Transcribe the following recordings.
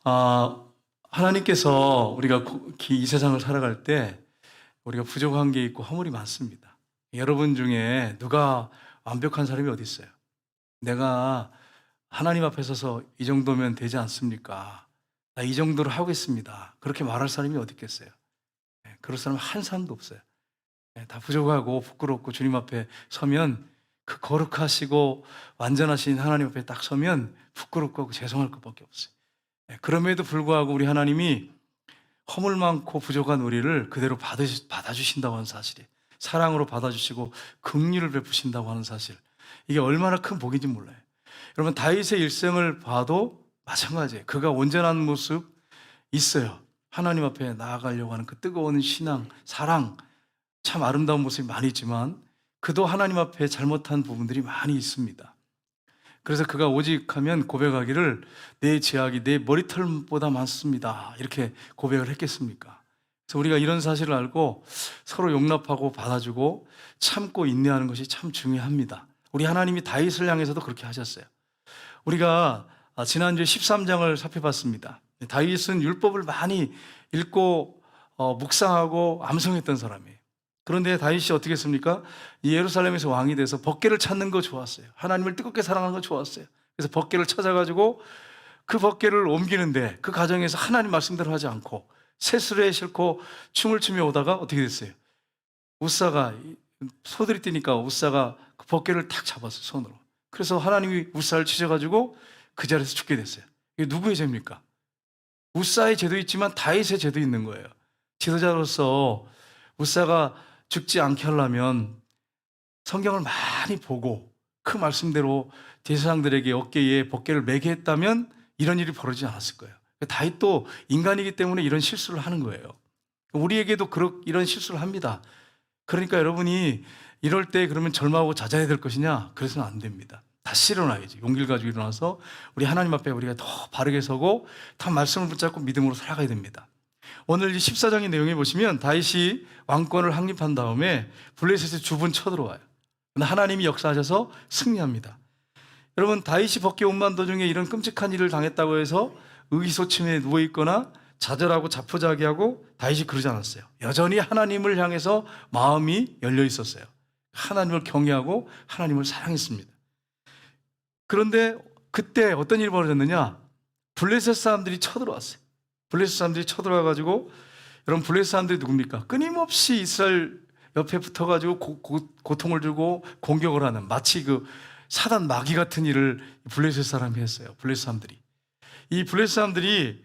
아, 하나님께서 우리가 이 세상을 살아갈 때 우리가 부족한 게 있고 허물이 많습니다. 여러분 중에 누가 완벽한 사람이 어디 있어요? 내가 하나님 앞에 서서 이 정도면 되지 않습니까? 나 이 정도로 하겠습니다. 그렇게 말할 사람이 어디 있겠어요? 그럴 사람 한 사람도 없어요. 다 부족하고 부끄럽고 주님 앞에 서면 그 거룩하시고 완전하신 하나님 앞에 딱 서면 부끄럽고 죄송할 것밖에 없어요. 그럼에도 불구하고 우리 하나님이 허물 많고 부족한 우리를 그대로 받아주신다고 하는 사실이, 사랑으로 받아주시고 긍휼을 베푸신다고 하는 사실, 이게 얼마나 큰 복인지 몰라요. 여러분, 다윗의 일생을 봐도 마찬가지예요. 그가 온전한 모습 있어요. 하나님 앞에 나아가려고 하는 그 뜨거운 신앙, 사랑, 참 아름다운 모습이 많이 있지만 그도 하나님 앞에 잘못한 부분들이 많이 있습니다. 그래서 그가 오직 하면 고백하기를 내 죄악이 내 머리털보다 많습니다, 이렇게 고백을 했겠습니까? 그래서 우리가 이런 사실을 알고 서로 용납하고 받아주고 참고 인내하는 것이 참 중요합니다. 우리 하나님이 다윗을 향해서도 그렇게 하셨어요. 우리가 지난주에 13장을 살펴봤습니다. 다윗은 율법을 많이 읽고 묵상하고 암송했던 사람이에요. 그런데 다윗이 어떻게 했습니까? 예루살렘에서 왕이 돼서 법궤를 찾는 거 좋았어요. 하나님을 뜨겁게 사랑하는 거 좋았어요. 그래서 법궤를 찾아가지고 그 법궤를 옮기는데 그 과정에서 하나님 말씀대로 하지 않고 새술에 싣고 춤을 추며 오다가 어떻게 됐어요? 우사가, 소들이 뛰니까 우사가 그 법궤를 탁 잡았어요, 손으로. 그래서 하나님이 우사를 치셔가지고 그 자리에서 죽게 됐어요. 이게 누구의 죄입니까? 우사의 죄도 있지만 다윗의 죄도 있는 거예요. 지도자로서 우사가 죽지 않게 하려면 성경을 많이 보고 그 말씀대로 제사장들에게 어깨에 법궤를 매게 했다면 이런 일이 벌어지지 않았을 거예요. 다윗도 인간이기 때문에 이런 실수를 하는 거예요. 우리에게도 이런 실수를 합니다. 그러니까 여러분이 이럴 때 그러면 절망하고 자자해야 될 것이냐? 그래서는 안 됩니다. 다시 일어나야지. 용기를 가지고 일어나서 우리 하나님 앞에 우리가 더 바르게 서고 다 말씀을 붙잡고 믿음으로 살아가야 됩니다. 오늘 이 14장의 내용에 보시면 다윗이 왕권을 확립한 다음에 블레셋의 주분 쳐들어와요. 하나님이 역사하셔서 승리합니다. 여러분, 다윗이 법궤 운반 도중에 이런 끔찍한 일을 당했다고 해서 의기소침해 누워있거나 좌절하고 자포자기하고 다윗이 그러지 않았어요. 여전히 하나님을 향해서 마음이 열려 있었어요. 하나님을 경외하고 하나님을 사랑했습니다. 그런데 그때 어떤 일이 벌어졌느냐? 블레셋 사람들이 쳐들어왔어요. 블레셋 사람들이 쳐들어와가지고, 여러분, 블레셋 사람들이 누굽니까? 끊임없이 이스라엘 옆에 붙어가지고 고통을 주고 공격을 하는, 마치 그 사단 마귀 같은 일을 블레셋 사람이 했어요. 블레셋 사람들이. 이 블레셋 사람들이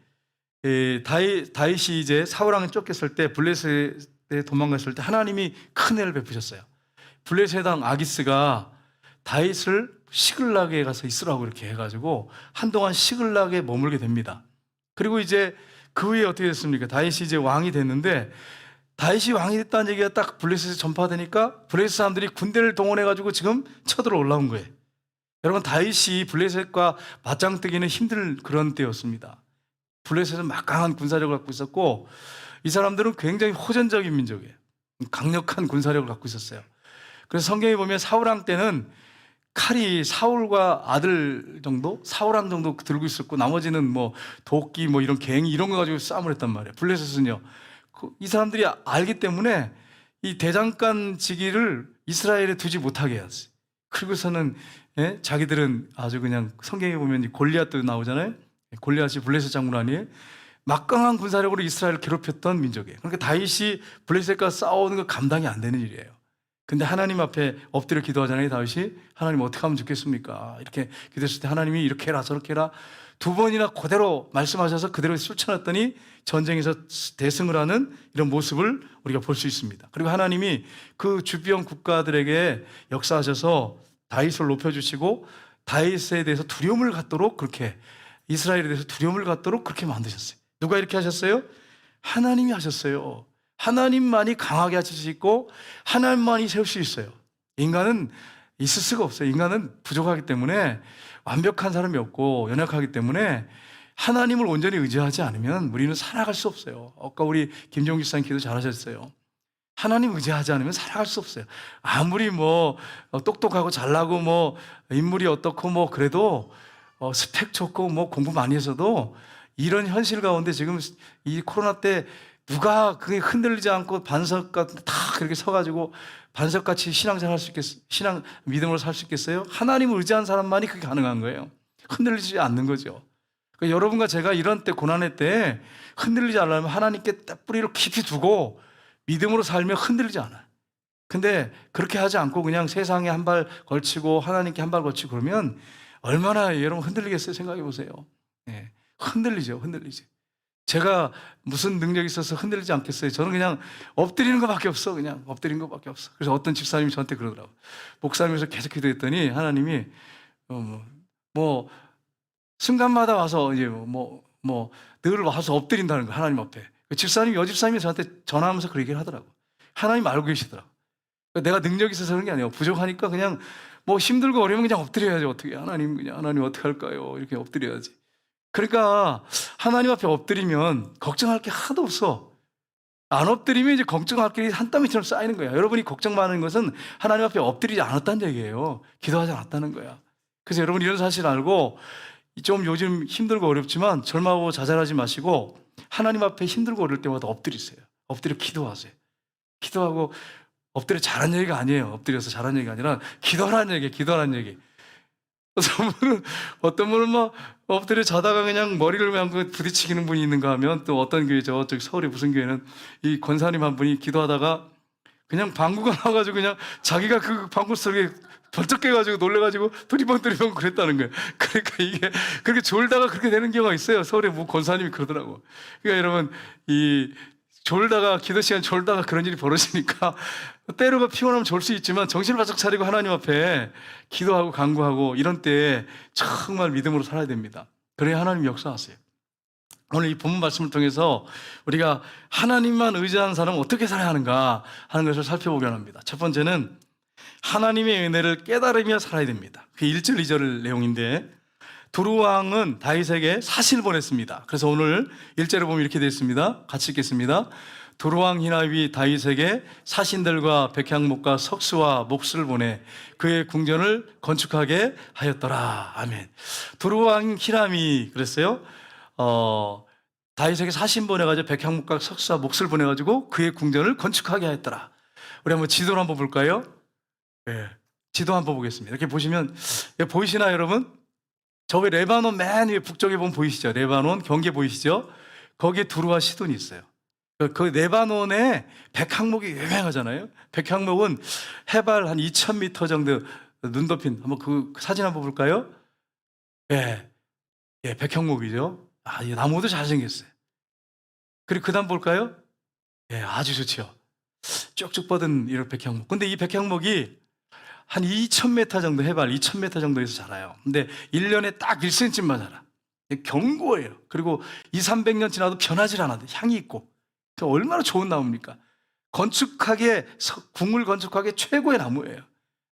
다윗이 이제 사울왕에 쫓겼을 때, 블레셋에 도망갔을 때 하나님이 큰 애를 베푸셨어요. 블레셋 왕 아기스가 다윗을 시글락에 가서 있으라고 이렇게 해가지고 한동안 시글락에 머물게 됩니다. 그리고 이제 그 후에 어떻게 됐습니까? 다윗이 이제 왕이 됐는데, 다윗이 왕이 됐다는 얘기가 딱 블레셋에 전파되니까 블레셋 사람들이 군대를 동원해가지고 지금 쳐들어 올라온 거예요. 여러분, 다윗이 블레셋과 맞짱 뜨기는 힘든 그런 때였습니다. 블레셋은 막강한 군사력을 갖고 있었고, 이 사람들은 굉장히 호전적인 민족이에요. 강력한 군사력을 갖고 있었어요. 그래서 성경에 보면 사울왕 때는 칼이 사울과 아들 정도, 사울왕 정도 들고 있었고, 나머지는 뭐 도끼 뭐 이런 갱이 이런 거 가지고 싸움을 했단 말이에요. 블레셋은요, 이 사람들이 알기 때문에 이 대장간 직위를 이스라엘에 두지 못하게 했어요. 그리고서는 자기들은 아주 그냥, 성경에 보면 골리앗도 나오잖아요. 골리앗이 블레셋 장군 아니에요? 막강한 군사력으로 이스라엘을 괴롭혔던 민족이에요. 그러니까 다윗이 블레셋과 싸우는 거 감당이 안 되는 일이에요. 근데 하나님 앞에 엎드려 기도하잖아요. 다윗이. 하나님 어떻게 하면 좋겠습니까? 이렇게 기도했을 때 하나님이 이렇게 해라 저렇게 해라 두 번이나 그대로 말씀하셔서 그대로 쫓아놨더니 전쟁에서 대승을 하는 이런 모습을 우리가 볼 수 있습니다. 그리고 하나님이 그 주변 국가들에게 역사하셔서 다윗을 높여주시고 다윗에 대해서 두려움을 갖도록, 그렇게 이스라엘에 대해서 두려움을 갖도록 그렇게 만드셨어요. 누가 이렇게 하셨어요? 하나님이 하셨어요. 하나님만이 강하게 하실 수 있고 하나님만이 세울 수 있어요. 인간은 있을 수가 없어요. 인간은 부족하기 때문에, 완벽한 사람이 없고 연약하기 때문에 하나님을 온전히 의지하지 않으면 우리는 살아갈 수 없어요. 아까 우리 김종기 사님 기도 잘하셨어요. 하나님 의지하지 않으면 살아갈 수 없어요. 아무리 뭐 똑똑하고 잘나고 뭐 인물이 어떻고 뭐 그래도 스펙 좋고 뭐 공부 많이 해서도 이런 현실 가운데 지금 이 코로나 때 누가 그게 흔들리지 않고 반석같이 다 그렇게 서가지고 반석같이 신앙생활 할 수 있겠어요? 신앙 믿음으로 살 수 있겠어요? 하나님을 의지한 사람만이 그게 가능한 거예요. 흔들리지 않는 거죠. 그러니까 여러분과 제가 이런 때 고난의 때 흔들리지 않으려면 하나님께 뿌리를 깊이 두고 믿음으로 살면 흔들리지 않아요. 근데 그렇게 하지 않고 그냥 세상에 한 발 걸치고 하나님께 한 발 걸치고 그러면 얼마나 여러분 흔들리겠어요? 생각해 보세요. 네. 흔들리죠. 흔들리죠. 제가 무슨 능력이 있어서 흔들리지 않겠어요? 저는 그냥 엎드리는 것밖에 없어. 그냥 엎드리는 것밖에 없어. 그래서 어떤 집사님이 저한테 그러더라고요. 목사님에서 계속 기도했더니 하나님이 뭐 순간마다 와서 이제 늘 와서 엎드린다는 거예요. 하나님 앞에. 집사님, 여집사님이 저한테 전화하면서 그 얘기를 하더라고요. 하나님 알고 계시더라고요. 내가 능력이 있어서 그런 게 아니에요. 부족하니까 그냥 힘들고 어려우면 그냥 엎드려야지. 어떻게 하나님 어떻게 할까요? 이렇게 엎드려야지. 그러니까 하나님 앞에 엎드리면 걱정할 게 하나도 없어. 안 엎드리면 이제 걱정할 게 한 더미처럼 쌓이는 거야. 여러분이 걱정 많은 것은 하나님 앞에 엎드리지 않았다는 얘기예요. 기도하지 않았다는 거야. 그래서 여러분 이런 사실 알고 좀 요즘 힘들고 어렵지만 절망하고 좌절하지 마시고 하나님 앞에 힘들고 어려울 때마다 엎드리세요. 엎드려 기도하세요. 기도하고 엎드려 잘한 얘기가 아니에요. 엎드려서 잘한 얘기가 아니라 기도하라는 얘기예요. 기도하라는 얘기. 어떤 분은 막 엎드려 자다가 그냥 머리를 그냥 부딪히는 분이 있는가 하면 또 어떤 교회 저쪽 서울의 무슨 교회는 이 권사님 한 분이 기도하다가 그냥 방구가 나와가지고 그냥 자기가 그 방구 속에 벌쩍 깨가지고 놀래가지고 두리번 그랬다는 거예요. 그러니까 이게 그렇게 졸다가 그렇게 되는 경우가 있어요. 서울의 뭐 권사님이 그러더라고. 그러니까 여러분 졸다가 기도 시간 졸다가 그런 일이 벌어지니까 때로가 피곤하면 졸 수 있지만 정신을 바짝 차리고 하나님 앞에 기도하고 간구하고 이런 때에 정말 믿음으로 살아야 됩니다. 그래야 하나님 역사하세요. 오늘 이 본문 말씀을 통해서 우리가 하나님만 의지하는 사람은 어떻게 살아야 하는가 하는 것을 살펴보려 합니다. 첫 번째는 하나님의 은혜를 깨달으며 살아야 됩니다. 그 1절 2절 내용인데 두루왕은 다윗에게 사신을 보냈습니다. 그래서 오늘 1절에 보면 이렇게 되어 있습니다. 같이 읽겠습니다. 두루왕 히람이 다윗에게 사신들과 백향목과 석수와 목수를 보내 그의 궁전을 건축하게 하였더라. 아멘. 두루왕 히람이 그랬어요. 다윗에게 사신 보내가지고 백향목과 석수와 목수를 보내가지고 그의 궁전을 건축하게 하였더라. 우리 한번 지도를 한번 볼까요? 네. 지도 한번 보겠습니다. 이렇게 보시면 보이시나요, 여러분? 저 왜 레바논 맨 위에 북쪽에 보면 보이시죠? 레바논 경계 보이시죠? 거기에 두루와 시돈이 있어요. 그 레바논에 백향목이 유명하잖아요. 백향목은 해발 한 2,000m 정도 눈 덮인 한번 그 사진 한번 볼까요? 예, 백향목이죠. 이 나무도 잘생겼어요. 그리고 그다음 볼까요? 예, 아주 좋죠. 쭉쭉 뻗은 이런 백향목. 근데 이 백향목이 한 2,000m 정도 해발 2,000m 정도에서 자라요. 근데 1년에 딱 1cm만 자라. 견고해요. 그리고 200~300년 지나도 변하지 않아도 향이 있고. 얼마나 좋은 나무입니까? 궁을 건축하기에 최고의 나무예요.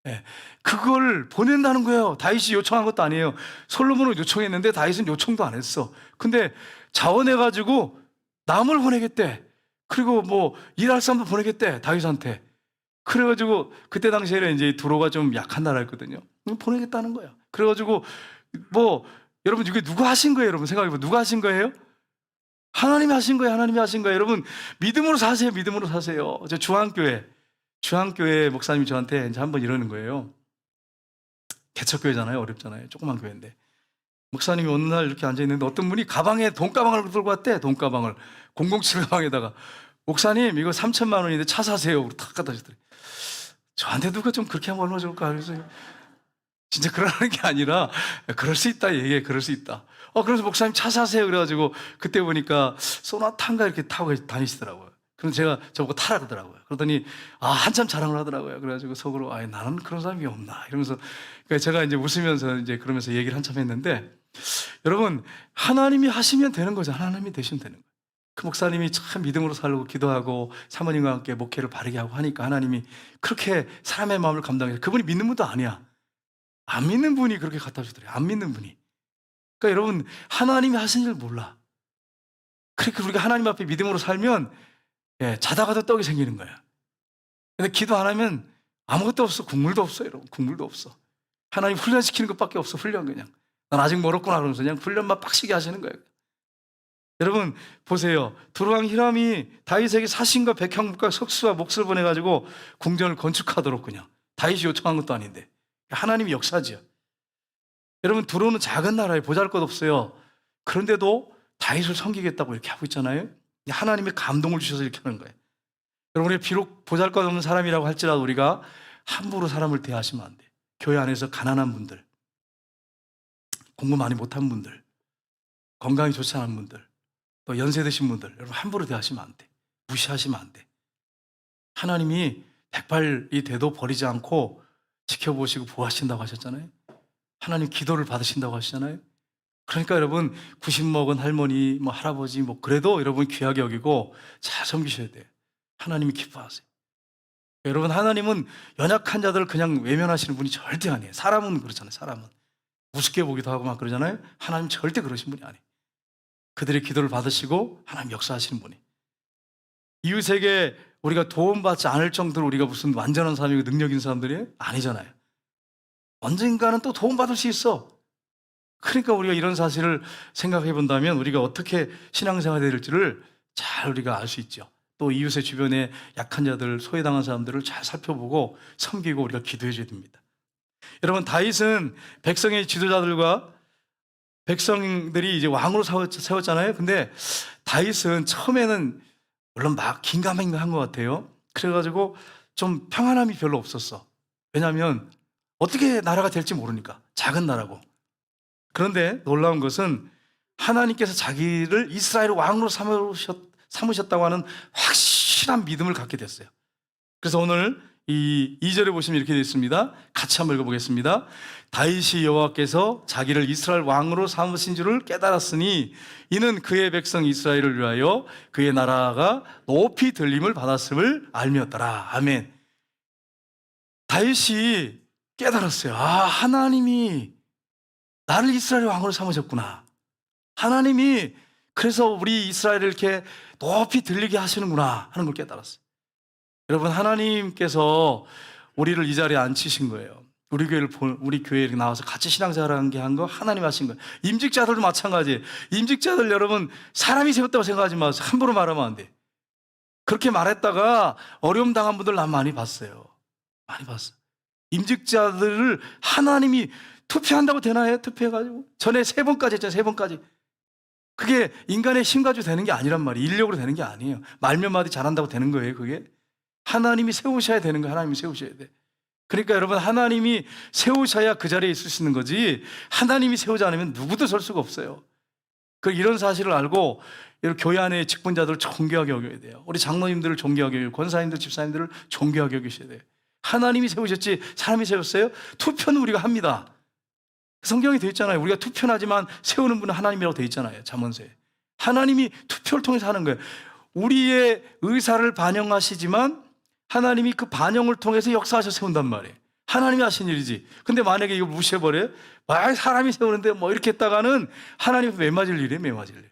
네. 그걸 보낸다는 거예요. 다윗이 요청한 것도 아니에요. 솔로몬을 요청했는데 다윗은 요청도 안 했어. 근데 자원해가지고 나무를 보내겠대. 그리고 일할 사람도 보내겠대. 다윗한테. 그래가지고 그때 당시에는 이제 두로가 좀 약한 나라였거든요. 보내겠다는 거예요. 그래가지고 여러분 이게 누가 하신 거예요? 여러분 생각해보면 누가 하신 거예요? 하나님이 하신 거예요. 하나님이 하신 거예요. 여러분 믿음으로 사세요. 믿음으로 사세요. 저 중앙교회 목사님이 저한테 이제 한번 이러는 거예요. 개척교회잖아요. 어렵잖아요. 조그만 교회인데 목사님이 어느 날 이렇게 앉아있는데 어떤 분이 가방에 돈가방을 들고 왔대. 돈가방을 007 가방에다가 목사님 이거 3,000만 원인데 차 사세요. 탁 갖다 주더래. 저한테 누가 좀 그렇게 하면 얼마 좋을까? 그래서 진짜 그러는 게 아니라 그럴 수 있다 얘기해. 그럴 수 있다. 그래서 목사님 차 사세요. 그래가지고 그때 보니까 소나타인가 이렇게 타고 다니시더라고요. 그래서 제가 저보고 타라 그러더라고요. 그러더니 한참 자랑을 하더라고요. 그래가지고 속으로 나는 그런 사람이 없나 이러면서 그러니까 제가 이제 웃으면서 이제 그러면서 얘기를 한참 했는데 여러분 하나님이 하시면 되는 거죠. 하나님이 되시면 되는 거예요. 그 목사님이 참 믿음으로 살고 기도하고 사모님과 함께 목회를 바르게 하고 하니까 하나님이 그렇게 사람의 마음을 감당해서 그분이 믿는 분도 아니야. 안 믿는 분이 그렇게 갖다 주더래요. 안 믿는 분이. 그러니까 여러분 하나님이 하신 줄 몰라. 그러니까 우리가 하나님 앞에 믿음으로 살면 자다가도 떡이 생기는 거야. 근데 기도 안 하면 아무것도 없어. 국물도 없어. 여러분 국물도 없어. 하나님 훈련시키는 것밖에 없어. 훈련 그냥. 난 아직 멀었구나 그러면서 그냥 훈련만 빡시게 하시는 거예요. 여러분 보세요. 두루왕 히람이 다윗에게 사신과 백향목과 석수와 몫을 보내가지고 궁전을 건축하도록 그냥 다윗이 요청한 것도 아닌데 하나님의 역사지요. 여러분 두루는 작은 나라에 보잘것없어요. 그런데도 다윗을 섬기겠다고 이렇게 하고 있잖아요. 하나님의 감동을 주셔서 이렇게 하는 거예요. 여러분 우리가 비록 보잘것없는 사람이라고 할지라도 우리가 함부로 사람을 대하시면 안 돼요. 교회 안에서 가난한 분들, 공부 많이 못한 분들, 건강이 좋지 않은 분들, 또 연세 드신 분들, 여러분 함부로 대하시면 안 돼. 무시하시면 안 돼. 하나님이 백발이 돼도 버리지 않고 지켜보시고 보호하신다고 하셨잖아요. 하나님 기도를 받으신다고 하시잖아요. 그러니까 여러분 90 먹은 할머니, 할아버지 그래도 여러분 귀하게 여기고 잘 섬기셔야 돼요. 하나님이 기뻐하세요. 여러분 하나님은 연약한 자들을 그냥 외면하시는 분이 절대 아니에요. 사람은 그렇잖아요. 사람은 우습게 보기도 하고 막 그러잖아요. 하나님 절대 그러신 분이 아니에요. 그들의 기도를 받으시고 하나님 역사하시는 분이. 이웃에게 우리가 도움받지 않을 정도로 우리가 무슨 완전한 사람이고 능력 있는 사람들이 아니잖아요. 언젠가는 또 도움받을 수 있어. 그러니까 우리가 이런 사실을 생각해 본다면 우리가 어떻게 신앙생활이 될지를 잘 우리가 알 수 있죠. 또 이웃의 주변에 약한 자들, 소외당한 사람들을 잘 살펴보고 섬기고 우리가 기도해 줘야 됩니다. 여러분 다윗은 백성의 지도자들과 백성들이 이제 왕으로 세웠잖아요. 근데 다윗은 처음에는 물론 막 긴가민가한 것 같아요. 그래가지고 좀 평안함이 별로 없었어. 왜냐하면 어떻게 나라가 될지 모르니까. 작은 나라고. 그런데 놀라운 것은 하나님께서 자기를 이스라엘 왕으로 삼으셨다고 하는 확실한 믿음을 갖게 됐어요. 그래서 오늘 이 2절에 보시면 이렇게 되어 있습니다. 같이 한번 읽어보겠습니다. 다윗이 여호와께서 자기를 이스라엘 왕으로 삼으신 줄을 깨달았으니 이는 그의 백성 이스라엘을 위하여 그의 나라가 높이 들림을 받았음을 알미었더라. 아멘. 다윗이 깨달았어요. 하나님이 나를 이스라엘 왕으로 삼으셨구나. 하나님이 그래서 우리 이스라엘을 이렇게 높이 들리게 하시는구나 하는 걸 깨달았어요. 여러분 하나님께서 우리를 이 자리에 앉히신 거예요. 우리 교회에 나와서 같이 신앙생활하는 게 한 거 하나님 하신 거예요. 임직자들도 마찬가지예요. 임직자들 여러분 사람이 세웠다고 생각하지 마세요. 함부로 말하면 안 돼. 그렇게 말했다가 어려움 당한 분들 난 많이 봤어요. 많이 봤어요. 임직자들을 하나님이 투표한다고 되나요? 투표해가지고 전에 3번까지 했잖아요. 3번까지. 그게 인간의 힘 가지고 되는 게 아니란 말이에요. 인력으로 되는 게 아니에요. 말 몇 마디 잘한다고 되는 거예요. 그게 하나님이 세우셔야 되는 거예요. 하나님이 세우셔야 돼. 그러니까 여러분 하나님이 세우셔야 그 자리에 있을 수 있는 거지 하나님이 세우지 않으면 누구도 설 수가 없어요. 이런 사실을 알고 교회 안에 직분자들을 존귀하게 여겨야 돼요. 우리 장로님들을 존귀하게 여기고 권사님들, 집사님들을 존귀하게 여기셔야 돼요. 하나님이 세우셨지 사람이 세웠어요? 투표는 우리가 합니다. 성경에 되어 있잖아요. 우리가 투표는 하지만 세우는 분은 하나님이라고 되어 있잖아요. 잠언서에. 하나님이 투표를 통해서 하는 거예요. 우리의 의사를 반영하시지만 하나님이 그 반영을 통해서 역사하셔 세운단 말이에요. 하나님이 하신 일이지. 근데 만약에 이거 무시해버려요? 사람이 세우는데 이렇게 했다가는 하나님 매맞을 일이에요. 매맞을 일.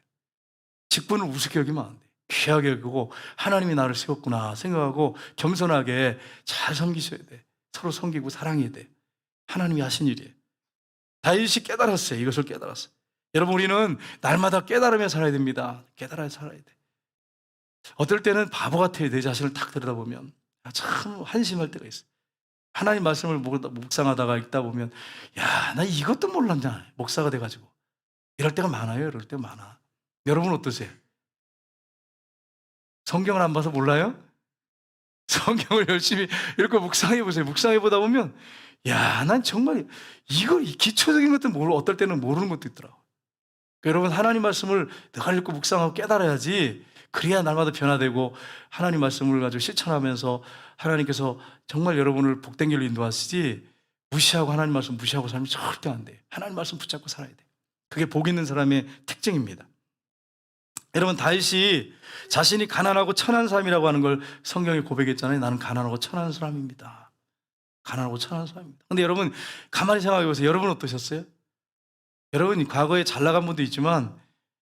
직분을 우습게 여기면 안 돼. 귀하게 여기고 하나님이 나를 세웠구나 생각하고 겸손하게 잘 섬기셔야 돼. 서로 섬기고 사랑해야 돼. 하나님이 하신 일이에요. 다윗이 깨달았어요. 이것을 깨달았어요. 여러분 우리는 날마다 깨달으며 살아야 됩니다. 깨달아야 살아야 돼. 어떨 때는 바보 같아요. 내 자신을 탁 들여다보면 참 한심할 때가 있어요. 하나님 말씀을 묵상하다가 읽다 보면 나 이것도 몰랐냐. 목사가 돼가지고 이럴 때가 많아요. 이럴 때가 많아. 여러분 어떠세요? 성경을 안 봐서 몰라요? 성경을 열심히 읽고 묵상해 보세요. 묵상해 보다 보면 난 정말 기초적인 것도 어떨 때는 모르는 것도 있더라고. 여러분 하나님 말씀을 내가 읽고 묵상하고 깨달아야지. 그래야 날마다 변화되고 하나님 말씀을 가지고 실천하면서 하나님께서 정말 여러분을 복된 길로 인도하시지 무시하고 하나님 말씀 무시하고 살면 절대 안 돼요. 하나님 말씀 붙잡고 살아야 돼요. 그게 복 있는 사람의 특징입니다. 여러분 다윗이 자신이 가난하고 천한 사람이라고 하는 걸 성경에 고백했잖아요. 나는 가난하고 천한 사람입니다. 가난하고 천한 사람입니다. 근데 여러분 가만히 생각해 보세요. 여러분 어떠셨어요? 여러분 과거에 잘 나간 분도 있지만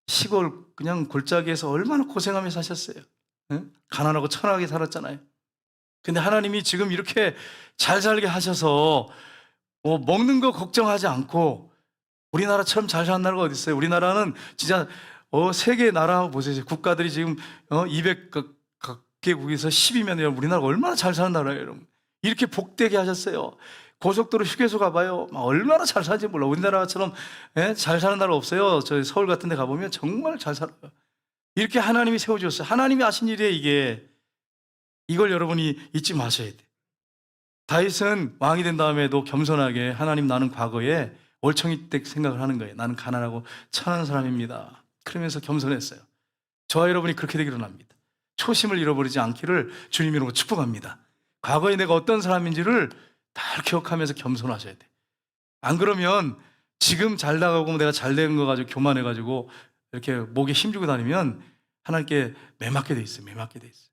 시골 그냥 골짜기에서 얼마나 고생하며 사셨어요. 응? 가난하고 천하게 살았잖아요. 근데 하나님이 지금 이렇게 잘 살게 하셔서 먹는 거 걱정하지 않고 우리나라처럼 잘 사는 나라가 어디 있어요? 우리나라는 진짜 세계 나라 보세요. 국가들이 지금 200개국에서 10이면 우리나라가 얼마나 잘 사는 나라예요, 여러분. 이렇게 복되게 하셨어요. 고속도로 휴게소 가봐요. 얼마나 잘 사는지 몰라. 우리나라처럼 잘 사는 나라 없어요. 저희 서울 같은 데 가보면 정말 잘 살아요. 이렇게 하나님이 세워주셨어요. 하나님이 하신 일이에요, 이게. 이걸 여러분이 잊지 마셔야 돼. 다윗은 왕이 된 다음에도 겸손하게 하나님, 나는 과거에 올챙이 때 생각을 하는 거예요. 나는 가난하고 천한 사람입니다. 그러면서 겸손했어요. 저와 여러분이 그렇게 되기를 원합니다. 초심을 잃어버리지 않기를 주님 이름으로 축복합니다. 과거에 내가 어떤 사람인지를 다 기억하면서 겸손하셔야 돼. 안 그러면 지금 잘 나가고 내가 잘 된 거 가지고 교만해가지고 이렇게 목에 힘주고 다니면 하나님께 매맞게 돼 있어요. 매맞게 돼 있어요.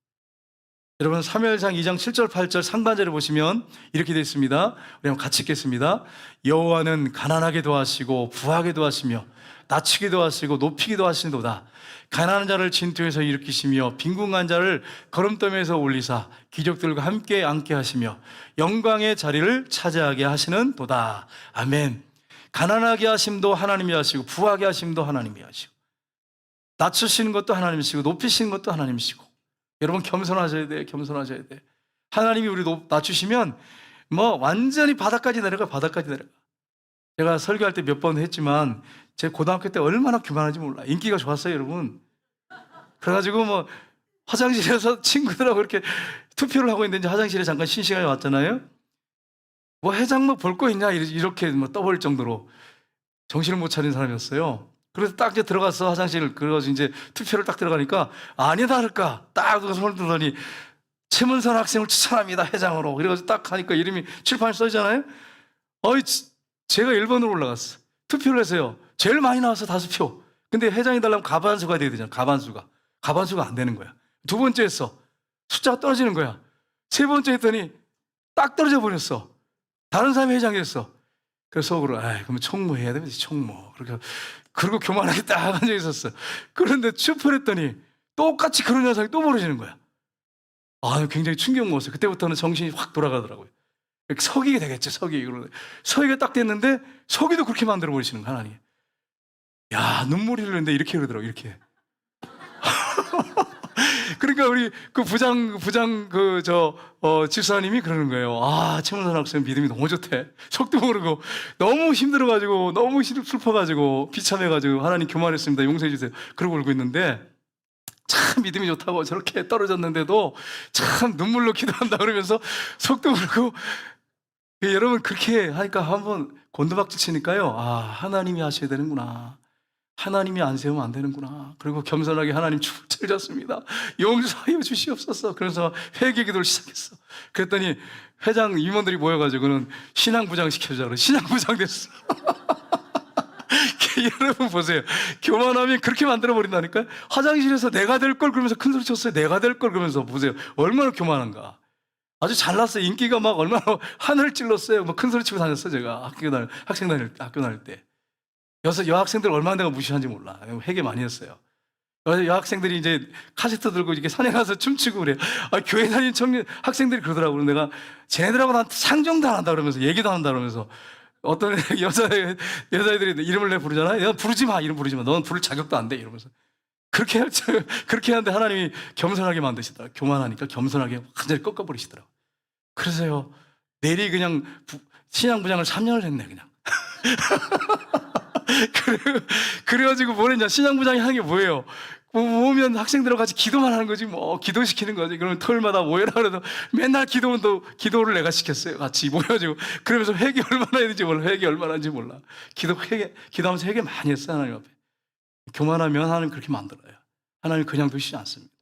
여러분 사무엘상 2장 7절 8절 상반절을 보시면 이렇게 되어 있습니다. 우리 한번 같이 읽겠습니다. 여호와는 가난하게도 하시고 부하게도 하시며 낮추기도 하시고 높이기도 하시는도다. 가난한 자를 진토에서 일으키시며 빈궁한 자를 거름더미에서 올리사 기족들과 함께 앉게 하시며 영광의 자리를 차지하게 하시는 도다. 아멘. 가난하게 하심도 하나님이 하시고 부하게 하심도 하나님이 하시고 낮추시는 것도 하나님이시고 높이시는 것도 하나님이시고. 여러분 겸손하셔야 돼요. 겸손하셔야 돼. 하나님이 우리 낮추시면 완전히 바닥까지 내려가. 바닥까지 내려가. 제가 설교할 때 몇 번 했지만 제 고등학교 때 얼마나 교만한지 몰라. 인기가 좋았어요, 여러분. 그래가지고 화장실에서 친구들하고 이렇게 투표를 하고 있는데 화장실에 잠깐 쉰 시간에 왔잖아요. 회장 볼 거 있냐 이렇게 떠버릴 정도로 정신을 못 차린 사람이었어요. 그래서 딱 이제 들어가서 화장실을, 그래가지고 이제 투표를 딱 들어가니까 아니 다를까 딱 손을 들더니 최문선 학생을 추천합니다, 회장으로. 그래가지고 딱 하니까 이름이 칠판에 써있잖아요. 제가 1번으로 올라갔어. 투표를 해서요. 제일 많이 나와서 5표. 근데 회장이 되려면 가반수가 돼야 되잖아. 가반수가 안 되는 거야. 두 번째 했어. 숫자가 떨어지는 거야. 세 번째 했더니 딱 떨어져 버렸어. 다른 사람이 회장이 됐어. 그래서 속으로 그러면 총무해야 되겠지, 총무. 그리고 교만하게 딱 앉아 있었어. 그런데 투표를 했더니 똑같이 그런 현상이 또 벌어지는 거야. 굉장히 충격 먹었어요. 그때부터는 정신이 확 돌아가더라고요. 서기게 되겠지, 서기가 딱 됐는데 서기도 그렇게 만들어 버리시는 거야, 하나님. 눈물이 흐르는데 이렇게 흐르더라고, 이렇게. 그러니까 우리 그 부장 집사님이 그러는 거예요. 최문선 학생 믿음이 너무 좋대. 속도 모르고 너무 힘들어가지고 너무 슬퍼가지고 비참해가지고 하나님 교만했습니다, 용서해 주세요. 그러고 울고 있는데 참 믿음이 좋다고 저렇게 떨어졌는데도 참 눈물로 기도한다 그러면서 속도 모르고. 여러분 그렇게 하니까 한번 곤두박질 치니까요. 하나님이 하셔야 되는구나. 하나님이 안 세우면 안 되는구나. 그리고 겸손하게 하나님 축복을 줬습니다. 용서하여 주시옵소서. 그래서 회개 기도를 시작했어. 그랬더니 회장 임원들이 모여가지고는 신앙부장 시켜주자고 신앙부장 됐어. 여러분 보세요. 교만하면 그렇게 만들어버린다니까요. 화장실에서 내가 될 걸 그러면서 큰 소리 쳤어요. 내가 될 걸 그러면서 보세요. 얼마나 교만한가. 아주 잘났어요. 인기가 얼마나 하늘을 찔렀어요. 큰 소리 치고 다녔어요. 제가 학교 다닐 때. 여학생들 얼마나 내가 무시한지 몰라. 회개 많이 했어요. 여학생들이 이제 카세트 들고 이렇게 산에 가서 춤추고 그래요. 교회 다니는 학생들이 그러더라고요. 내가 쟤네들하고 난 상정도 안 한다 그러면서 얘기도 안 한다 그러면서 어떤 여자애들이 이름을 내 부르잖아요. 야, 부르지 마. 이름 부르지 마. 넌 부를 자격도 안 돼. 이러면서. 그렇게 하는데 하나님이 겸손하게 만드시더라고요. 교만하니까 겸손하게 완전히 꺾어버리시더라고요. 그래서요, 내리 그냥 신앙부장을 3년을 했네, 그냥. 그래가지고 뭐랬냐, 신앙부장이 하는 게 뭐예요? 모으면 학생들하고 같이 기도만 하는 거지, 기도시키는 거지. 그러면 토요일마다 모여라 그래도 맨날 기도를 내가 시켰어요. 같이 모여가지고. 그러면서 회개 얼마나 했는지 몰라. 회개 얼마나 했는지 몰라. 기도하면서 회개 많이 했어요, 하나님 앞에. 교만하면 하나님 그렇게 만들어요. 하나님 그냥 두시지 않습니다.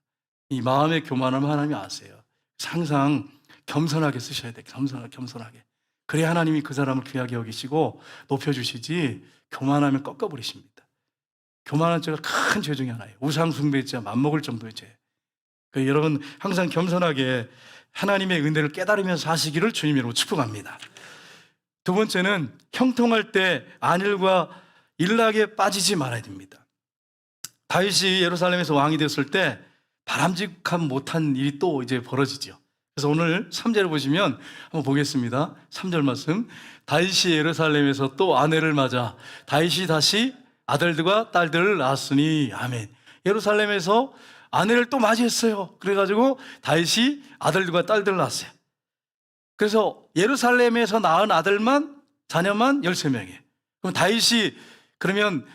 이 마음의 교만함을 하나님이 아세요. 항상 겸손하게 쓰셔야 돼요. 겸손하게. 그래야 하나님이 그 사람을 귀하게 여기시고 높여주시지, 교만하면 꺾어버리십니다. 교만한 죄가 큰 죄 중에 하나예요. 우상숭배죄, 맘먹을 정도의 죄. 여러분 항상 겸손하게 하나님의 은혜를 깨달으면서 사시기를 주님 이름으로 축복합니다. 두 번째는 형통할 때 안일과 일락에 빠지지 말아야 됩니다. 다윗이 예루살렘에서 왕이 되었을 때 바람직한 못한 일이 또 이제 벌어지죠. 그래서 오늘 3절을 보시면 한번 보겠습니다. 3절 말씀. 다윗이 예루살렘에서 또 아내를 맞아 다윗이 다시 아들들과 딸들을 낳았으니 아멘. 예루살렘에서 아내를 또 맞이했어요. 그래가지고 다윗이 아들들과 딸들을 낳았어요. 그래서 예루살렘에서 낳은 아들만 자녀만 13명이에요. 그럼 다윗이 그러면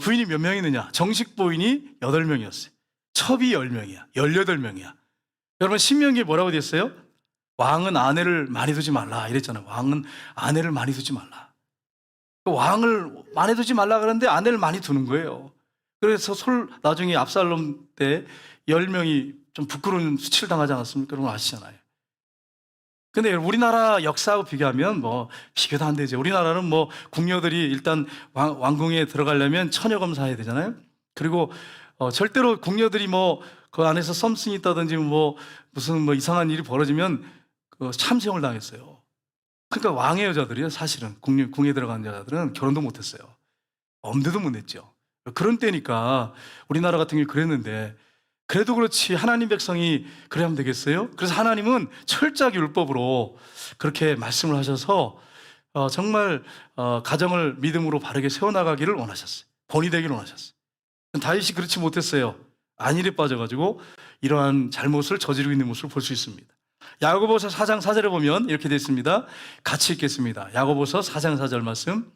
부인이 몇 명이느냐? 정식 부인이 8명이었어요. 첩이 10명이야. 18명이야. 여러분 신명기에 뭐라고 되어 있어요? 왕은 아내를 많이 두지 말라 이랬잖아요. 왕은 아내를 많이 두지 말라. 왕을 많이 두지 말라 그러는데 아내를 많이 두는 거예요. 그래서 나중에 압살롬 때 10명이 좀 부끄러운 수치를 당하지 않았습니까? 여러분 아시잖아요. 근데 우리나라 역사하고 비교하면 뭐 비교도 안 되죠. 우리나라는 뭐 궁녀들이 일단 왕궁에 들어가려면 처녀 검사해야 되잖아요. 그리고 절대로 궁녀들이 뭐 그 안에서 썸씽이 있다든지 뭐 무슨 뭐 이상한 일이 벌어지면 그 참생을 당했어요. 그러니까 왕의 여자들이요, 사실은 궁에 들어간 여자들은 결혼도 못했어요. 엄대도 못 냈죠. 그런 때니까 우리나라 같은 경우 그랬는데, 그래도 그렇지 하나님 백성이 그래 하면 되겠어요? 그래서 하나님은 철저하게 율법으로 그렇게 말씀을 하셔서 정말 가정을 믿음으로 바르게 세워나가기를 원하셨어요. 본이 되기를 원하셨어요. 다윗이 그렇지 못했어요. 안일에 빠져가지고 이러한 잘못을 저지르고 있는 모습을 볼 수 있습니다. 야고보서 4장 4절에 보면 이렇게 되어 있습니다. 같이 읽겠습니다. 야고보서 4장 4절 말씀.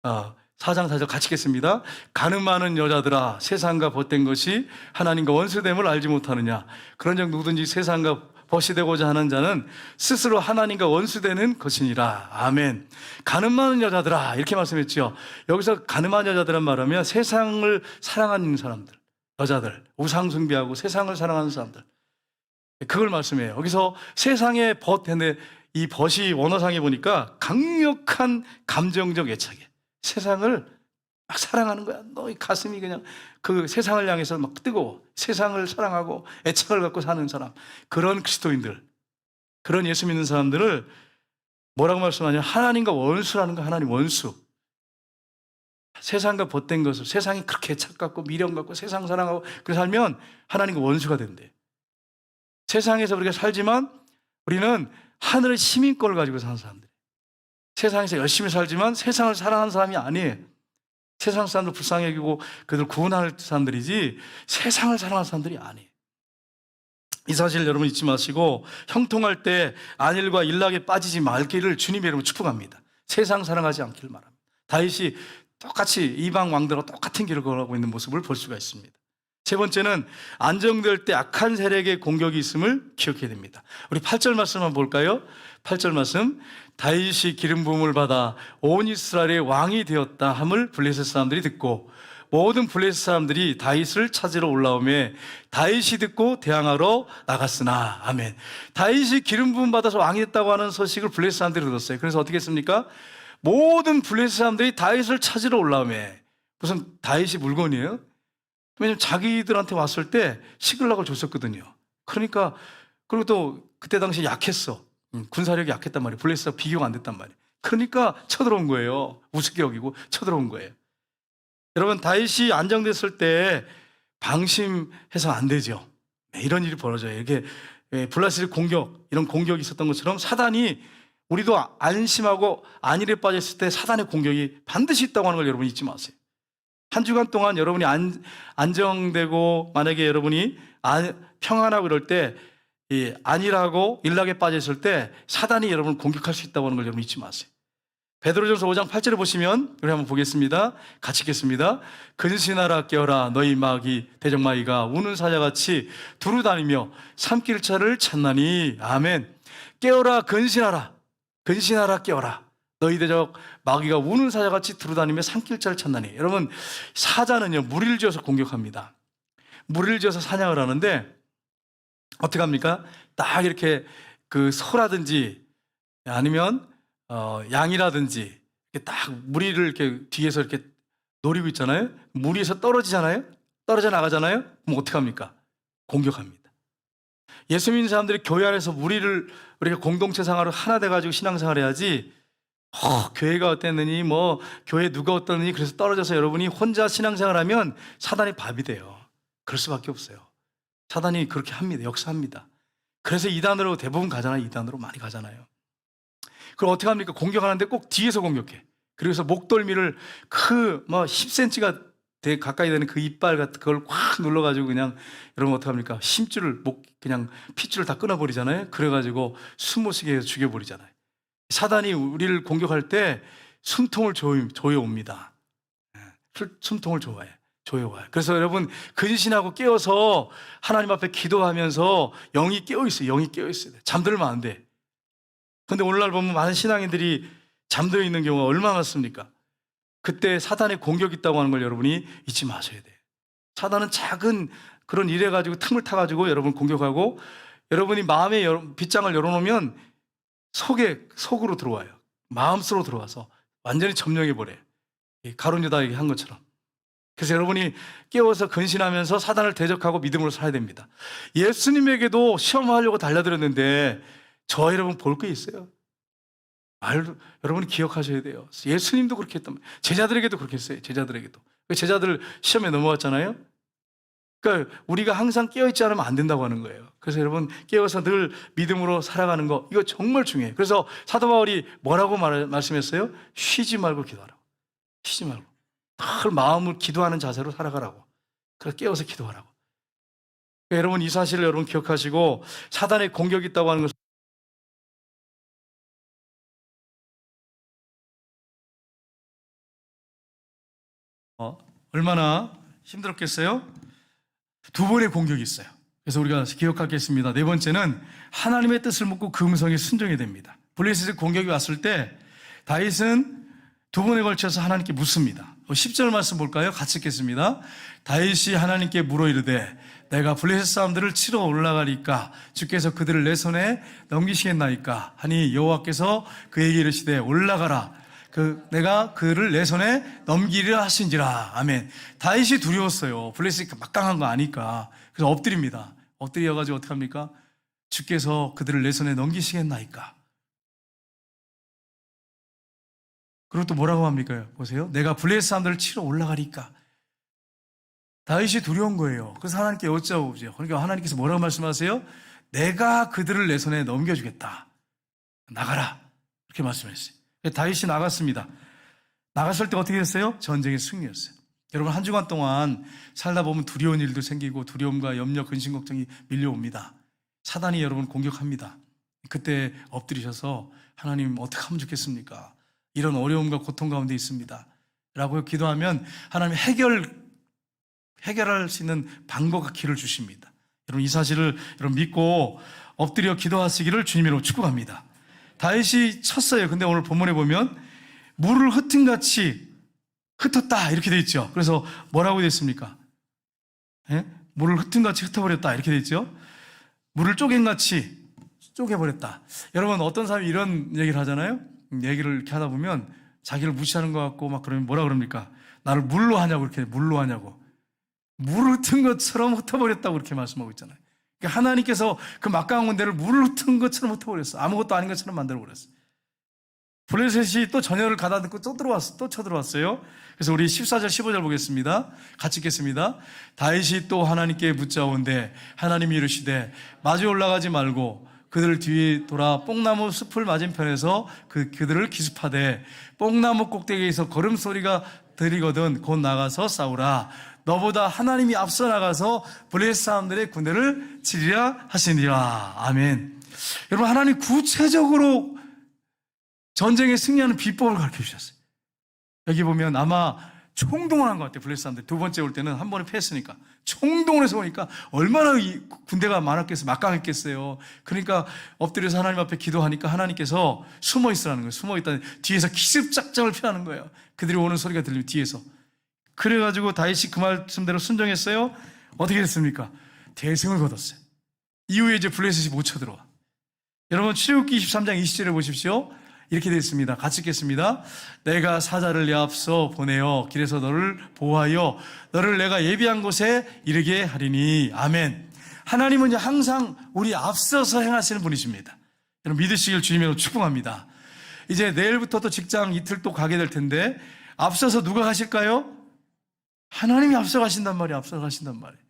4장 4절 같이 읽겠습니다. 가늠하는 여자들아, 세상과 벗된 것이 하나님과 원수됨을 알지 못하느냐? 그런즉 누구든지 세상과 벗이 되고자 하는 자는 스스로 하나님과 원수되는 것이니라. 아멘. 가늠하는 여자들아, 이렇게 말씀했죠. 여기서 가늠한 여자들은 말하면 세상을 사랑하는 사람들, 여자들, 우상 숭배하고 세상을 사랑하는 사람들, 그걸 말씀해요. 여기서 세상의 벗인데, 이 벗이 원어상에 보니까 강력한 감정적 애착이에요. 세상을 막 사랑하는 거야. 너희 가슴이 그냥 그 세상을 향해서 막 뜨거워. 세상을 사랑하고 애착을 갖고 사는 사람, 그런 그리스도인들, 그런 예수 믿는 사람들을 뭐라고 말씀하냐? 하나님과 원수라는 거. 하나님 원수. 세상과 벗된 것을, 세상이 그렇게 애착 갖고 미련 갖고 세상 사랑하고 그렇게 살면 하나님과 원수가 된대. 세상에서 우리가 살지만 우리는 하늘의 시민권을 가지고 사는 사람들. 세상에서 열심히 살지만 세상을 사랑하는 사람이 아니에요. 세상 사람들 불쌍히 여기고 그들 구원할 사람들이지 세상을 사랑하는 사람들이 아니에요. 이 사실 여러분 잊지 마시고 형통할 때 안일과 일락에 빠지지 말기를 주님의 이름으로 축복합니다. 세상 사랑하지 않기를 바랍니다. 다윗이 똑같이 이방 왕들과 똑같은 길을 걸어가고 있는 모습을 볼 수가 있습니다. 세 번째는 안정될 때 악한 세력의 공격이 있음을 기억해야 됩니다. 우리 8절 말씀 한번 볼까요? 8절 말씀. 다윗이 기름 부음을 받아 온 이스라엘의 왕이 되었다 함을 블레셋 사람들이 듣고 모든 블레셋 사람들이 다윗을 찾으러 올라오매 다윗이 듣고 대항하러 나갔으나. 아멘. 다윗이 기름 부음 받아서 왕이 됐다고 하는 소식을 블레셋 사람들이 들었어요. 그래서 어떻게 했습니까? 모든 블레셋 사람들이 다윗을 찾으러 올라오매. 무슨 다윗이 물건이에요? 왜냐면 자기들한테 왔을 때 시글락을 줬었거든요. 그러니까, 그리고 또 그때 당시 약했어. 군사력이 약했단 말이에요. 블레셋하고 비교가 안 됐단 말이에요. 그러니까 쳐들어온 거예요. 우습게 여기고 쳐들어온 거예요. 여러분, 다윗이 안정됐을 때 방심해서 안 되죠. 이런 일이 벌어져요. 이렇게 블레셋 공격, 이런 공격이 있었던 것처럼 사단이, 우리도 안심하고 안일에 빠졌을 때 사단의 공격이 반드시 있다고 하는 걸 여러분 잊지 마세요. 한 주간 동안 여러분이 안정되고 만약에 여러분이 평안하고 그럴 때 안일하고 일락에 빠졌을 때 사단이 여러분을 공격할 수 있다고 하는 걸 여러분 잊지 마세요. 베드로전서 5장 8절에 보시면 우리 한번 보겠습니다. 같이 읽겠습니다. 근신하라 깨어라 너희 마귀 대적마귀가 우는 사자같이 두루 다니며 삼킬자를 찾나니. 아멘. 깨어라, 근신하라, 근신하라, 깨어라. 너희 대적 마귀가 우는 사자같이 두루다니며 산길자를 찾나니. 여러분, 사자는요 무리를 지어서 공격합니다. 무리를 지어서 사냥을 하는데 어떻게 합니까? 딱 이렇게 그 소라든지 아니면 양이라든지 이렇게 딱 무리를 이렇게 뒤에서 이렇게 노리고 있잖아요. 무리에서 떨어지잖아요. 떨어져 나가잖아요. 그럼 어떻게 합니까? 공격합니다. 예수 믿는 사람들이 교회 안에서 무리를 우리가 공동체 생활을 하나 돼가지고 신앙생활 해야지. 교회가 어땠느니 뭐 교회 누가 어떻느니 그래서 떨어져서 여러분이 혼자 신앙생활 하면 사단이 밥이 돼요. 그럴 수밖에 없어요. 사단이 그렇게 합니다. 역사합니다. 그래서 이단으로 대부분 가잖아요. 이단으로 많이 가잖아요. 그럼 어떻게 합니까? 공격하는데 꼭 뒤에서 공격해. 그래서 목덜미를 10cm가 가까이 되는 그 이빨 같은 그걸 확 눌러가지고 그냥 여러분 어떡합니까? 심줄을 그냥 핏줄을 다 끊어버리잖아요. 그래가지고 숨 못 쉬게 해서 죽여버리잖아요. 사단이 우리를 공격할 때 숨통을 조여옵니다. 숨통을 조여와요. 그래서 여러분 근신하고 깨어서 하나님 앞에 기도하면서 영이 깨어있어요. 영이 깨어있어요. 잠들면 안 돼. 근데 오늘날 보면 많은 신앙인들이 잠들어 있는 경우가 얼마나 많습니까? 그때 사단의 공격이 있다고 하는 걸 여러분이 잊지 마셔야 돼요. 사단은 작은 그런 일해 가지고 틈을 타 가지고 여러분 공격하고, 여러분이 마음의 빗장을 열어놓으면 속으로 들어와요. 마음속으로 들어와서 완전히 점령해 버려요. 가룟 유다에게 한 것처럼. 그래서 여러분이 깨워서 근신하면서 사단을 대적하고 믿음으로 살아야 됩니다. 예수님에게도 시험하려고 달려들었는데 저 여러분 볼 게 있어요. 여러분이 기억하셔야 돼요. 예수님도 그렇게 했단 말이에요. 제자들에게도 그렇게 했어요. 제자들에게도. 제자들 시험에 넘어갔잖아요. 그러니까 우리가 항상 깨어있지 않으면 안 된다고 하는 거예요. 그래서 여러분 깨어서 늘 믿음으로 살아가는 거, 이거 정말 중요해요. 그래서 사도 바울이 뭐라고 말씀했어요? 쉬지 말고 기도하라고. 쉬지 말고 늘 마음을 기도하는 자세로 살아가라고. 그래서 깨어서 기도하라고. 그러니까 여러분 이 사실을 여러분 기억하시고, 사단의 공격이 있다고 하는 것을 얼마나 힘들었겠어요? 두 번의 공격이 있어요. 그래서 우리가 기억하겠습니다. 네 번째는 하나님의 뜻을 묻고 그 음성에 순종해야 됩니다. 블레셋의 공격이 왔을 때 다윗은 두 번에 걸쳐서 하나님께 묻습니다. 10절 말씀 볼까요? 같이 읽겠습니다. 다윗이 하나님께 물어 이르되 내가 블레셋 사람들을 치러 올라가리까 주께서 그들을 내 손에 넘기시겠나이까 하니 여호와께서 그에게 이르시되 올라가라. 내가 그를 내 손에 넘기리라 하신지라. 아멘. 다윗이 두려웠어요. 블레셋이 막강한 거 아니까. 그래서 엎드립니다. 엎드려가지고 어떻게 합니까? 주께서 그들을 내 손에 넘기시겠나이까. 그리고 또 뭐라고 합니까? 보세요. 내가 블레셋 사람들을 치러 올라가리까. 다윗이 두려운 거예요. 그래서 하나님께 여쭤보죠. 그러니까 하나님께서 뭐라고 말씀하세요? 내가 그들을 내 손에 넘겨주겠다. 나가라. 이렇게 말씀했어요. 다윗이 나갔습니다. 나갔을 때 어떻게 됐어요? 전쟁의 승리였어요. 여러분 한 주간 동안 살다 보면 두려운 일도 생기고 두려움과 염려, 근심, 걱정이 밀려옵니다. 사단이 여러분 공격합니다. 그때 엎드리셔서 하나님 어떻게 하면 좋겠습니까? 이런 어려움과 고통 가운데 있습니다. 라고 기도하면 하나님 해결할 수 있는 방법과 길을 주십니다. 여러분 이 사실을 여러분 믿고 엎드려 기도하시기를 주님으로 축복합니다. 다윗이 쳤어요. 근데 오늘 본문에 보면 물을 흩은같이 흩었다 이렇게 돼 있죠. 그래서 뭐라고 돼 있습니까? 물을 흩은같이 흩어버렸다 이렇게 돼 있죠. 물을 쪼갠같이 쪼개버렸다. 여러분 어떤 사람이 이런 얘기를 하잖아요. 얘기를 이렇게 하다 보면 자기를 무시하는 것 같고 막 그러면 뭐라 그럽니까? 나를 물로 하냐고 이렇게 물로 하냐고. 물을 흩은 것처럼 흩어버렸다고 그렇게 말씀하고 있잖아요. 그러니까 하나님께서 그 막강한 군대를 물을 흩은 것처럼 흩어버렸어. 아무것도 아닌 것처럼 만들어버렸어. 블레셋이 또 전열을 가다듬고 또 쳐들어왔어요. 그래서 우리 14절 15절 보겠습니다. 같이 읽겠습니다. 다윗이 또 하나님께 묻자온데 하나님이 이르시되 마주 올라가지 말고 그들 뒤에 돌아 뽕나무 숲을 맞은편에서 그들을 기습하되 뽕나무 꼭대기에서 걸음소리가 들리거든 곧 나가서 싸우라. 너보다 하나님이 앞서 나가서 블레셋 사람들의 군대를 치리라 하시니라. 아멘. 여러분 하나님 구체적으로 전쟁에 승리하는 비법을 가르쳐 주셨어요. 여기 보면 아마 총동원 한 것 같아요. 블레셋 사람들 두 번째 올 때는 한 번에 패했으니까 총동원해서 오니까 얼마나 군대가 많았겠어요. 막강했겠어요. 그러니까 엎드려서 하나님 앞에 기도하니까 하나님께서 숨어 있으라는 거예요. 숨어 있다 뒤에서 기습작전을 펴하는 거예요. 그들이 오는 소리가 들리면 뒤에서. 그래가지고 다윗이 그 말씀대로 순종했어요. 어떻게 됐습니까? 대승을 거뒀어요. 이후에 이제 블레셋이 못 쳐들어와. 여러분 출애굽기 23장 20절에 보십시오. 이렇게 되어 있습니다. 같이 읽겠습니다. 내가 사자를 내 앞서 보내어 길에서 너를 보호하여 너를 내가 예비한 곳에 이르게 하리니. 아멘. 하나님은 항상 우리 앞서서 행하시는 분이십니다. 여러분 믿으시길 주님으로 축복합니다. 이제 내일부터 또 직장 이틀 또 가게 될 텐데 앞서서 누가 가실까요? 하나님이 앞서 가신단 말이에요. 앞서 가신단 말이에요.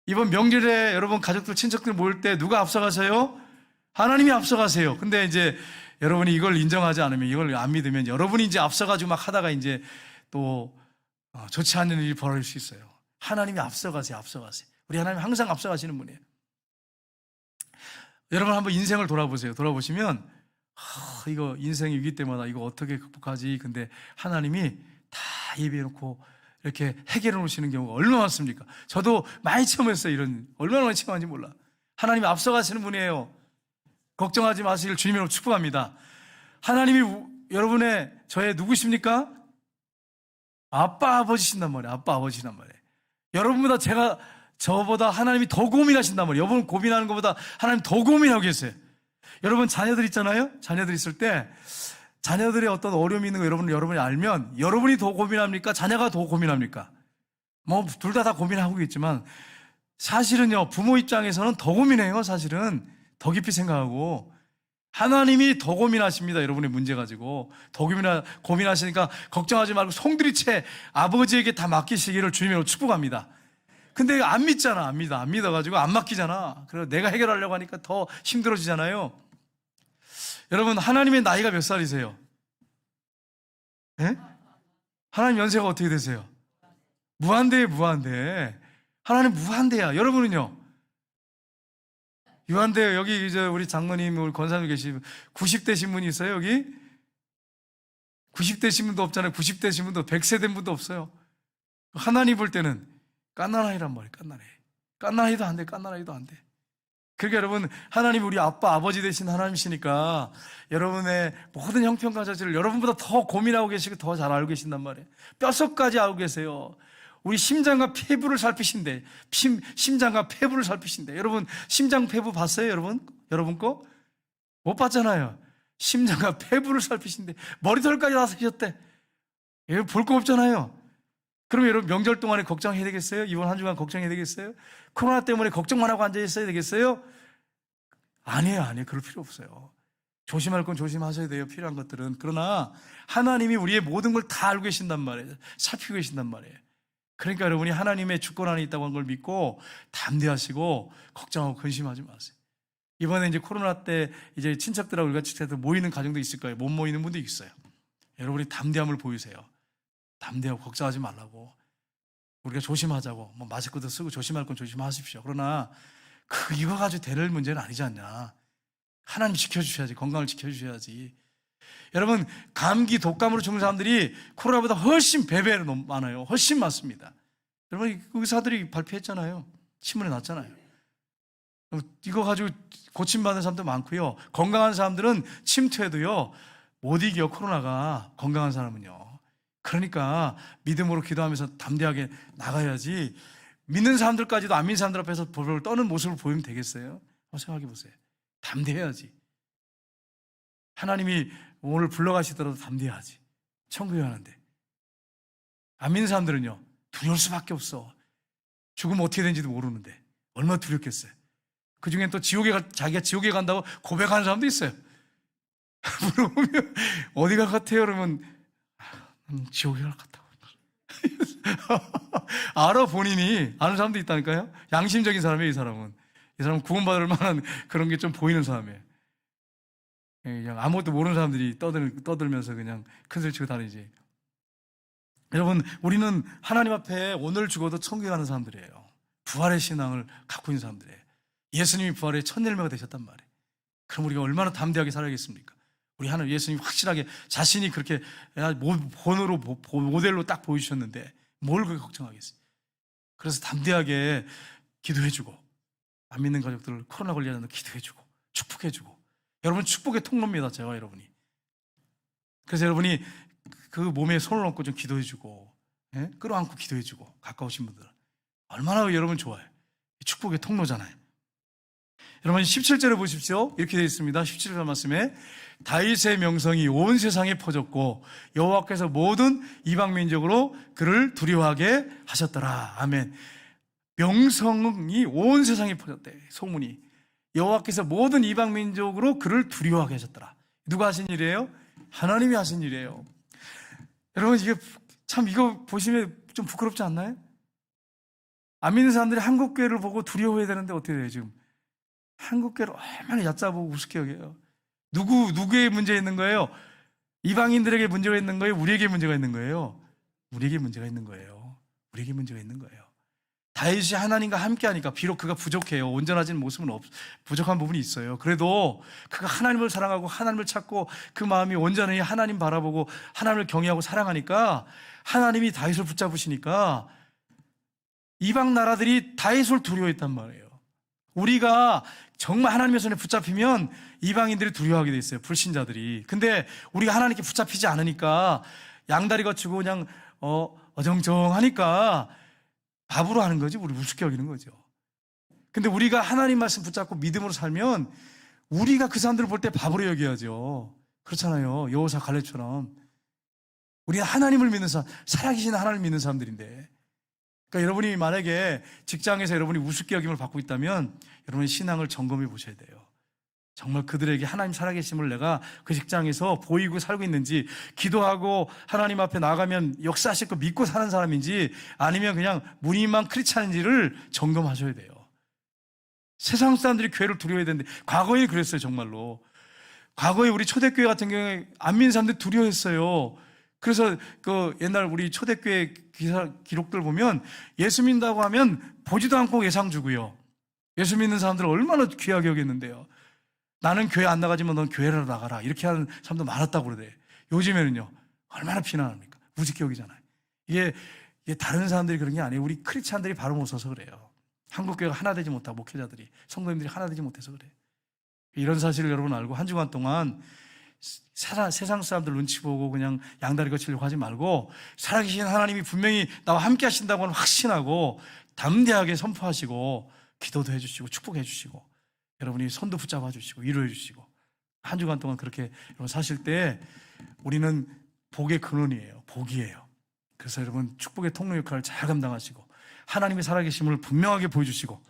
이번 명절에 여러분 가족들 친척들 모일 때 누가 앞서 가세요? 하나님이 앞서 가세요. 근데 이제 여러분이 이걸 인정하지 않으면, 이걸 안 믿으면 여러분이 이제 앞서가지고 막 하다가 이제 또 좋지 않은 일이 벌어질 수 있어요. 하나님이 앞서가세요. 앞서가세요. 우리 하나님 항상 앞서가시는 분이에요. 여러분 한번 인생을 돌아보세요. 돌아보시면 이거 인생의 위기 때마다 이거 어떻게 극복하지? 근데 하나님이 다 예비해놓고 이렇게 해결해 놓으시는 경우가 얼마나 많습니까? 저도 많이 체험했어요. 이런, 얼마나 많이 체험한지 몰라. 하나님이 앞서가시는 분이에요. 걱정하지 마시길 주님으로 축복합니다. 하나님이 여러분의, 저의 누구십니까? 아빠 아버지신단 말이에요. 아빠 아버지란 말이에요. 여러분보다 저보다 하나님이 더 고민하신단 말이에요. 여러분 고민하는 것보다 하나님 더 고민하고 계세요. 여러분 자녀들 있잖아요. 자녀들 있을 때 자녀들의 어떤 어려움이 있는 거 여러분이 알면 여러분이 더 고민합니까? 자녀가 더 고민합니까? 뭐 둘 다 고민하고 있지만 사실은요, 부모 입장에서는 더 고민해요. 사실은 더 깊이 생각하고 하나님이 더 고민하십니다. 여러분의 문제 가지고 더 고민하시니까 걱정하지 말고 송두리째 아버지에게 다 맡기시기를 주님으로 축복합니다. 근데 안 믿잖아. 안 믿어가지고 안 맡기잖아. 그래서 내가 해결하려고 하니까 더 힘들어지잖아요. 여러분, 하나님의 나이가 몇 살이세요? 네? 하나님 연세가 어떻게 되세요? 무한대에 무한대. 하나님 무한대야. 여러분은요? 유한대요. 여기 이제 우리 장로님, 우리 권사님 계시면 90대신 분이 있어요, 여기? 90대신 분도 없잖아요. 90대신 분도, 100세 된 분도 없어요. 하나님 볼 때는 깐난아이란 말이에요. 깐난아이도 안 돼. 깐난아이도 안 돼. 그러니까 여러분, 하나님 우리 아빠 아버지 되신 하나님이시니까 여러분의 모든 형편과 자질을 여러분보다 더 고민하고 계시고 더 잘 알고 계신단 말이에요. 뼛속까지 알고 계세요. 우리 심장과 폐부를 살피신대. 심장과 폐부를 살피신대. 여러분 심장 폐부 봤어요? 여러분 거? 못 봤잖아요. 심장과 폐부를 살피신대. 머리털까지 다 쓰셨대. 볼 거 없잖아요. 그럼 여러분 명절 동안에 걱정해야 되겠어요? 이번 한 주간 걱정해야 되겠어요? 코로나 때문에 걱정만 하고 앉아 있어야 되겠어요? 아니에요. 그럴 필요 없어요. 조심할 건 조심하셔야 돼요. 필요한 것들은. 그러나 하나님이 우리의 모든 걸 다 알고 계신단 말이에요. 살피고 계신단 말이에요. 그러니까 여러분이 하나님의 주권 안에 있다고 하는 걸 믿고 담대하시고 걱정하고 근심하지 마세요. 이번에 이제 코로나 때 이제 친척들하고 같이 모이는 가정도 있을 거예요. 못 모이는 분도 있어요. 여러분이 담대함을 보이세요. 담대하고 걱정하지 말라고. 우리가 조심하자고. 뭐 마스크도 쓰고 조심할 건 조심하십시오. 그러나 이거 가지고 되는 문제는 아니지 않냐. 하나님 지켜주셔야지. 건강을 지켜주셔야지. 여러분, 감기, 독감으로 죽는 사람들이 코로나보다 훨씬 배배로 많아요. 훨씬 많습니다. 여러분, 의사들이 발표했잖아요. 신문에 났잖아요. 이거 가지고 고침받는 사람도 많고요. 건강한 사람들은 침투해도요, 못 이겨, 코로나가. 건강한 사람은요. 그러니까 믿음으로 기도하면서 담대하게 나가야지, 믿는 사람들까지도 안 믿는 사람들 앞에서 볼을 떠는 모습을 보이면 되겠어요? 한번 생각해 보세요. 담대해야지. 하나님이 오늘 불러가시더라도 담대해야지. 천국에 가는데. 안 믿는 사람들은요, 두려울 수밖에 없어. 죽으면 어떻게 되는지도 모르는데 얼마나 두렵겠어요. 그 중엔 또 자기가 지옥에 간다고 고백하는 사람도 있어요. 물어보면 어디 갈 것 같아요? 그러면 지옥에 갈 것 같다고. 알아, 본인이. 아는 사람도 있다니까요. 양심적인 사람이에요. 이 사람은 구원받을 만한 그런 게 좀 보이는 사람이에요. 그냥 아무것도 모르는 사람들이 떠들면서 그냥 큰소리 치고 다니지. 여러분, 우리는 하나님 앞에 오늘 죽어도 천국에 가는 사람들이에요. 부활의 신앙을 갖고 있는 사람들이에요. 예수님이 부활의 첫 열매가 되셨단 말이에요. 그럼 우리가 얼마나 담대하게 살아야겠습니까? 우리 하나님 예수님이 확실하게 자신이 그렇게 모델로 딱 보여주셨는데 뭘 그렇게 걱정하겠어요? 그래서 담대하게 기도해주고, 안 믿는 가족들을 코로나 걸리지 않는 기도해주고 축복해주고. 여러분, 축복의 통로입니다. 제가 여러분이. 그래서 여러분이 그 몸에 손을 얹고 좀 기도해주고, 끌어안고 기도해주고, 가까우신 분들 얼마나 여러분 좋아요. 축복의 통로잖아요. 여러분 17절에 보십시오. 이렇게 되어 있습니다. 17절 말씀에 다윗의 명성이 온 세상에 퍼졌고 여호와께서 모든 이방 민족으로 그를 두려워하게 하셨더라. 아멘. 명성이 온 세상에 퍼졌대. 소문이. 여호와께서 모든 이방 민족으로 그를 두려워하게 하셨더라. 누가 하신 일이에요? 하나님이 하신 일이에요. 여러분, 이게 참, 이거 보시면 좀 부끄럽지 않나요? 안 믿는 사람들이 한국교회를 보고 두려워해야 되는데 어떻게 돼요? 지금 한국교회를 얼마나 얕잡고 우습게 여겨요. 누구의 문제 있는 거예요? 이방인들에게 문제가 있는 거예요? 우리에게 문제가 있는 거예요? 우리에게 문제가 있는 거예요. 우리에게 문제가 있는 거예요. 다윗이 하나님과 함께 하니까 비록 그가 부족해요. 온전하진 모습은 부족한 부분이 있어요. 그래도 그가 하나님을 사랑하고 하나님을 찾고 그 마음이 온전히 하나님 바라보고 하나님을 경외하고 사랑하니까 하나님이 다윗을 붙잡으시니까 이방 나라들이 다윗을 두려워했단 말이에요. 우리가 정말 하나님의 손에 붙잡히면 이방인들이 두려워하게 돼 있어요. 불신자들이. 근데 우리가 하나님께 붙잡히지 않으니까 양다리 거치고 그냥 어정쩡하니까 밥으로 하는 거지, 우리 우습게 여기는 거죠. 근데 우리가 하나님 말씀 붙잡고 믿음으로 살면 우리가 그 사람들을 볼 때 밥으로 여겨야죠. 그렇잖아요. 여호사 갈렙처럼. 우리는 하나님을 믿는 사람, 살아계신 하나님을 믿는 사람들인데. 그러니까 여러분이 만약에 직장에서 여러분이 우습게 여김을 받고 있다면 여러분의 신앙을 점검해 보셔야 돼요. 정말 그들에게 하나님 살아계심을 내가 그 직장에서 보이고 살고 있는지, 기도하고 하나님 앞에 나가면 역사하실 거 믿고 사는 사람인지, 아니면 그냥 무늬만 크리스찬인지를 점검하셔야 돼요. 세상 사람들이 교회를 두려워해야 되는데, 과거에 그랬어요. 정말로 과거에 우리 초대교회 같은 경우에 안 믿는 사람들 두려워했어요. 그래서 그 옛날 우리 초대교회 기록들 보면 예수 믿는다고 하면 보지도 않고 예상 주고요. 예수 믿는 사람들을 얼마나 귀하게 여겼는데요. 나는 교회 안 나가지만 넌 교회를 나가라, 이렇게 하는 사람도 많았다고 그러대. 요즘에는요, 얼마나 비난합니까? 우습게 여기잖아요. 이게 다른 사람들이 그런 게 아니에요. 우리 크리스찬들이 바로 못 서서 그래요. 한국교회가 하나 되지 못하고, 목회자들이, 성도님들이 하나 되지 못해서 그래요. 이런 사실을 여러분 알고 한 주간 동안 세상 사람들 눈치 보고 그냥 양다리 거치려고 하지 말고, 살아계신 하나님이 분명히 나와 함께 하신다고는 확신하고 담대하게 선포하시고, 기도도 해주시고 축복해 주시고, 여러분이 손도 붙잡아 주시고 위로해 주시고, 한 주간 동안 그렇게 여러분 사실 때 우리는 복의 근원이에요. 복이에요. 그래서 여러분 축복의 통로 역할을 잘 감당하시고 하나님의 살아계심을 분명하게 보여주시고,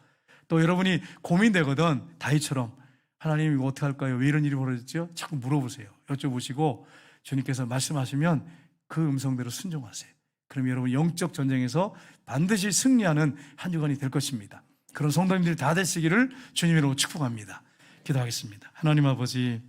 또 여러분이 고민되거든 다윗처럼 하나님 이거 어떻게 할까요? 왜 이런 일이 벌어졌죠? 자꾸 물어보세요. 여쭤보시고 주님께서 말씀하시면 그 음성대로 순종하세요. 그럼 여러분 영적 전쟁에서 반드시 승리하는 한 주간이 될 것입니다. 그런 성도님들이 다 되시기를 주님으로 축복합니다. 기도하겠습니다. 하나님 아버지,